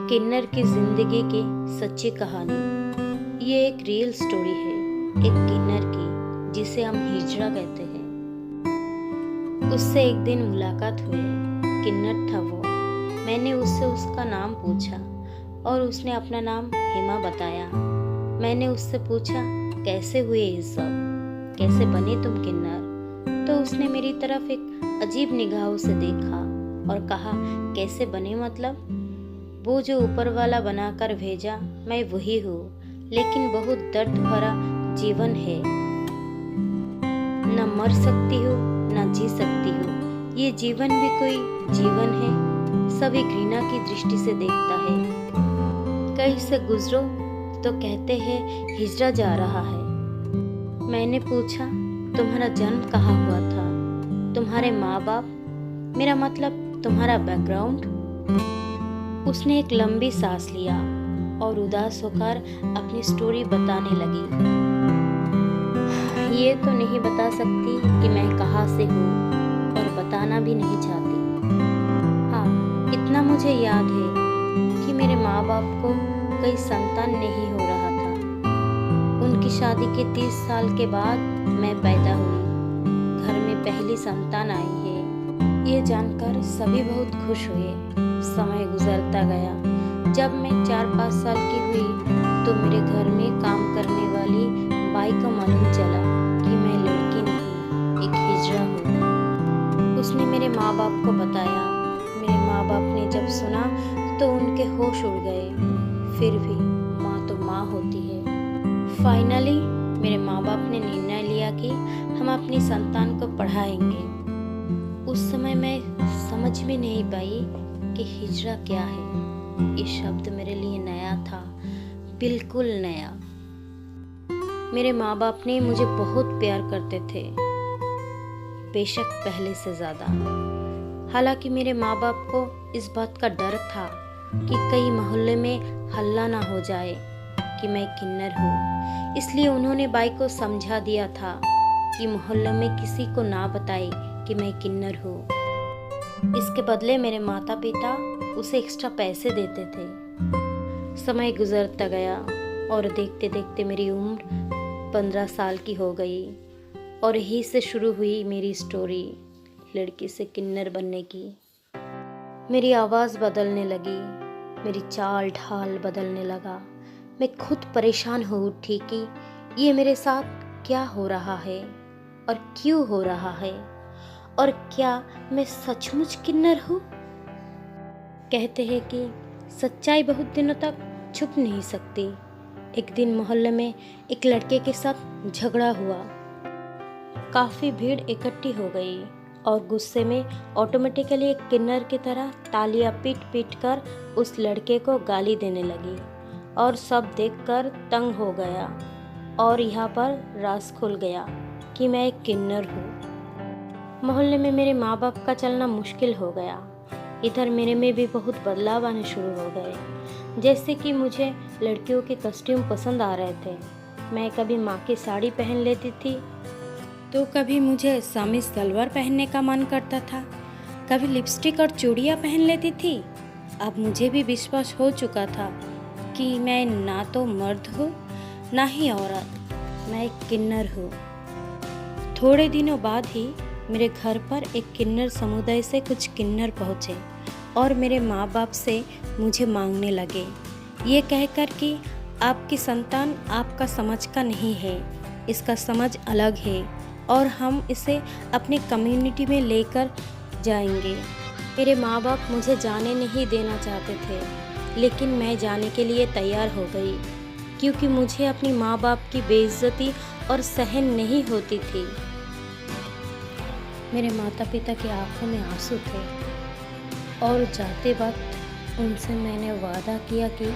किन्नर की जिंदगी की सच्ची कहानी। ये एक रियल स्टोरी है एक किन्नर की जिसे हम हिजड़ा कहते हैं। उससे एक दिन मुलाकात हुई। किन्नर था वो। मैंने उससे उसका नाम पूछा और उसने अपना नाम हेमा बताया। मैंने उससे पूछा कैसे हुए ये सब, कैसे बने तुम किन्नर। तो उसने मेरी तरफ एक अजीब निगाहों से देखा और कहा कैसे बने मतलब, वो जो ऊपर वाला बनाकर भेजा मैं वही हूँ, लेकिन बहुत दर्द भरा जीवन है। न मर सकती हूँ न जी सकती हूँ। ये जीवन भी कोई जीवन है, सभी घृणा की दृष्टि से देखता है। कहीं से गुजरो तो कहते हैं हिजड़ा जा रहा है। मैंने पूछा तुम्हारा जन्म कहाँ हुआ था, तुम्हारे माँ बाप, मेरा मतलब तुम्हारा बैकग्राउंड। उसने एक लंबी सांस लिया और उदास होकर अपनी स्टोरी बताने लगी। ये तो नहीं बता सकती कि मैं कहाँ से हूँ और बताना भी नहीं चाहती। हाँ, इतना मुझे याद है कि मेरे माँ बाप को कोई संतान नहीं हो रहा था। उनकी शादी के 30 साल के बाद मैं पैदा हुई। घर में पहली संतान आई है। ये जानकर सभी बहुत खुश हुए। समय गुजरता गया। जब मैं 4-5 साल की हुई तो मेरे घर में काम करने वाली बाई को मालूम चला कि मैं लड़की नहीं, एक हिजड़ा हूँ। उसने मेरे माँ बाप को बताया। मेरे माँ बाप ने जब सुना तो उनके होश उड़ गए। फिर भी माँ तो माँ होती है। फाइनली मेरे माँ बाप ने निर्णय लिया कि हम अपनी संतान को पढ़ाएंगे। उस समय मैं समझ में नहीं पाई कि हिजड़ा क्या है। ये शब्द मेरे लिए नया था, बिल्कुल नया। मेरे माँ बाप ने मुझे बहुत प्यार करते थे, बेशक पहले से ज्यादा। हालांकि मेरे माँ बाप को इस बात का डर था कि कई मोहल्ले में हल्ला ना हो जाए कि मैं किन्नर हूँ। इसलिए उन्होंने बाई को समझा दिया था कि मोहल्ले में किसी को ना बताए कि मैं किन्नर हूँ। इसके बदले मेरे माता पिता उसे एक्स्ट्रा पैसे देते थे। समय गुजरता गया और देखते देखते मेरी उम्र 15 साल की हो गई और यहीं से शुरू हुई मेरी स्टोरी लड़की से किन्नर बनने की। मेरी आवाज़ बदलने लगी, मेरी चाल ढाल बदलने लगा। मैं खुद परेशान हो उठी कि ये मेरे साथ क्या हो रहा है और क्यों हो रहा है, और क्या मैं सचमुच किन्नर हूँ। कहते हैं कि सच्चाई बहुत दिनों तक छुप नहीं सकती। एक दिन मोहल्ले में एक लड़के के साथ झगड़ा हुआ। काफ़ी भीड़ इकट्ठी हो गई और गुस्से में ऑटोमेटिकली एक किन्नर की तरह तालियां पीट पीट कर उस लड़के को गाली देने लगी और सब देखकर तंग हो गया। और यहाँ पर राज खुल गया कि मैं एक किन्नर हूँ। मोहल्ले में मेरे माँ बाप का चलना मुश्किल हो गया। इधर मेरे में भी बहुत बदलाव आने शुरू हो गए। जैसे कि मुझे लड़कियों के कॉस्ट्यूम पसंद आ रहे थे। मैं कभी माँ की साड़ी पहन लेती थी तो कभी मुझे सामी सलवार पहनने का मन करता था। कभी लिपस्टिक और चूड़ियाँ पहन लेती थी। अब मुझे भी विश्वास हो चुका था कि मैं ना तो मर्द हूँ ना ही औरत, मैं एक किन्नर हूँ। थोड़े दिनों बाद ही मेरे घर पर एक किन्नर समुदाय से कुछ किन्नर पहुँचे और मेरे माँ बाप से मुझे मांगने लगे, ये कहकर कि आपकी संतान आपका समझ का नहीं है, इसका समझ अलग है और हम इसे अपनी कम्युनिटी में लेकर जाएंगे। मेरे माँ बाप मुझे जाने नहीं देना चाहते थे, लेकिन मैं जाने के लिए तैयार हो गई क्योंकि मुझे अपनी माँ बाप की बेइज्जती और सहन नहीं होती थी। मेरे माता पिता की आंखों में आंसू थे और जाते वक्त उनसे मैंने वादा किया कि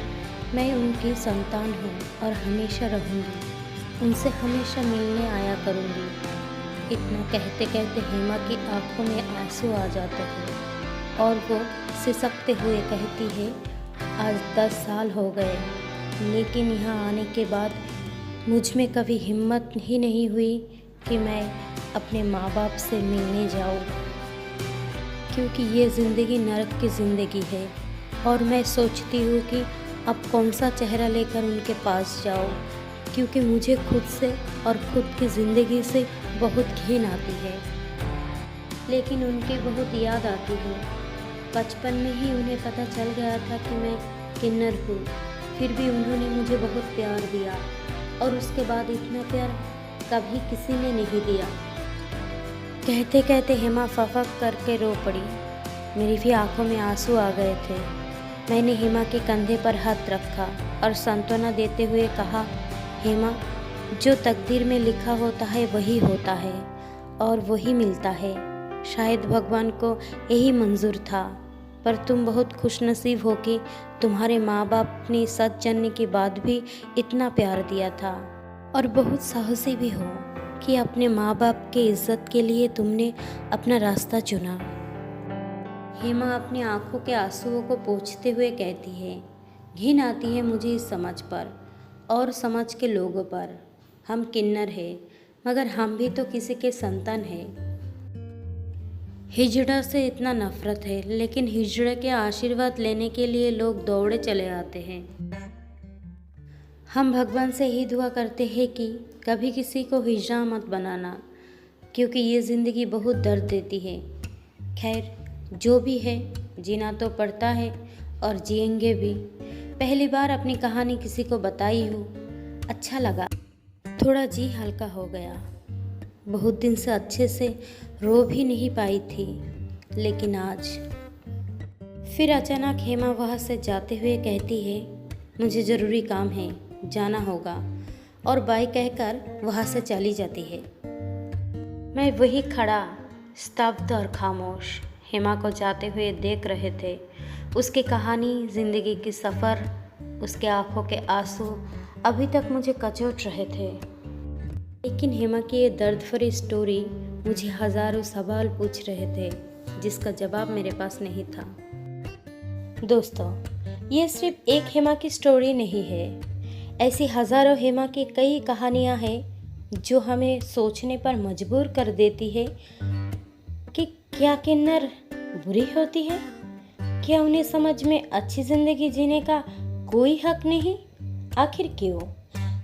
मैं उनकी संतान हूँ और हमेशा रहूँगी, उनसे हमेशा मिलने आया करूँगी। इतना कहते कहते हेमा की आंखों में आंसू आ जाते हैं और वो सिसकते हुए कहती है, आज 10 साल हो गए, लेकिन यहाँ आने के बाद मुझ में कभी हिम्मत ही नहीं हुई कि मैं अपने माँ बाप से मिलने जाऊँ, क्योंकि ये ज़िंदगी नरक की ज़िंदगी है। और मैं सोचती हूँ कि अब कौन सा चेहरा लेकर उनके पास जाऊँ, क्योंकि मुझे खुद से और खुद की ज़िंदगी से बहुत घिन आती है। लेकिन उनकी बहुत याद आती है। बचपन में ही उन्हें पता चल गया था कि मैं किन्नर हूँ, फिर भी उन्होंने मुझे बहुत प्यार दिया और उसके बाद इतना प्यार कभी किसी ने नहीं दिया। कहते कहते हेमा फफक करके रो पड़ी। मेरी भी आंखों में आंसू आ गए थे। मैंने हेमा के कंधे पर हाथ रखा और सांत्वना देते हुए कहा, हेमा, जो तकदीर में लिखा होता है वही होता है और वही मिलता है। शायद भगवान को यही मंजूर था, पर तुम बहुत खुशनसीब हो कि तुम्हारे माँ बाप ने सच जानने के बाद भी इतना प्यार दिया था, और बहुत साहसी भी हो कि अपने माँ बाप के इज्जत के लिए तुमने अपना रास्ता चुना। हेमा अपनी आंखों के आंसुओं को पोंछते हुए कहती है, घिन आती है मुझे इस समझ पर और समाज के लोगों पर। हम किन्नर हैं, मगर हम भी तो किसी के संतान हैं। हिजड़ा से इतना नफरत है, लेकिन हिजड़े के आशीर्वाद लेने के लिए लोग दौड़े चले आते हैं। हम भगवान से ही दुआ करते हैं कि कभी किसी को हिजड़ा मत बनाना, क्योंकि ये ज़िंदगी बहुत दर्द देती है। खैर, जो भी है, जीना तो पड़ता है और जिएंगे भी। पहली बार अपनी कहानी किसी को बताई हूँ, अच्छा लगा, थोड़ा जी हल्का हो गया। बहुत दिन से अच्छे से रो भी नहीं पाई थी, लेकिन आज। फिर अचानक हेमा वहाँ से जाते हुए कहती है, मुझे ज़रूरी काम है, जाना होगा, और बाय कहकर वहाँ से चली जाती है। मैं वही खड़ा, स्तब्ध और खामोश, हेमा को जाते हुए देख रहे थे। उसकी कहानी, ज़िंदगी की सफ़र, उसके आंखों के आंसू अभी तक मुझे कचोट रहे थे। लेकिन हेमा की ये दर्द भरी स्टोरी मुझे हज़ारों सवाल पूछ रहे थे, जिसका जवाब मेरे पास नहीं था। दोस्तों, ये सिर्फ एक हेमा की स्टोरी नहीं है। ऐसी हज़ारों हेमा की कई कहानियाँ हैं जो हमें सोचने पर मजबूर कर देती है कि क्या किन्नर बुरी होती है? क्या उन्हें समझ में अच्छी ज़िंदगी जीने का कोई हक नहीं? आखिर क्यों?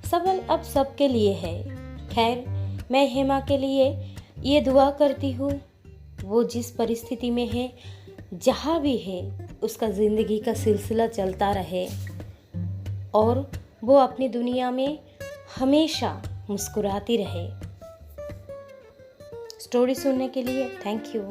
सवाल अब सबके लिए है। खैर, मैं हेमा के लिए ये दुआ करती हूँ, वो जिस परिस्थिति में है, जहाँ भी है, उसका ज़िंदगी का सिलसिला चलता रहे और वो अपनी दुनिया में हमेशा मुस्कुराती रहे। स्टोरी सुनने के लिए थैंक यू।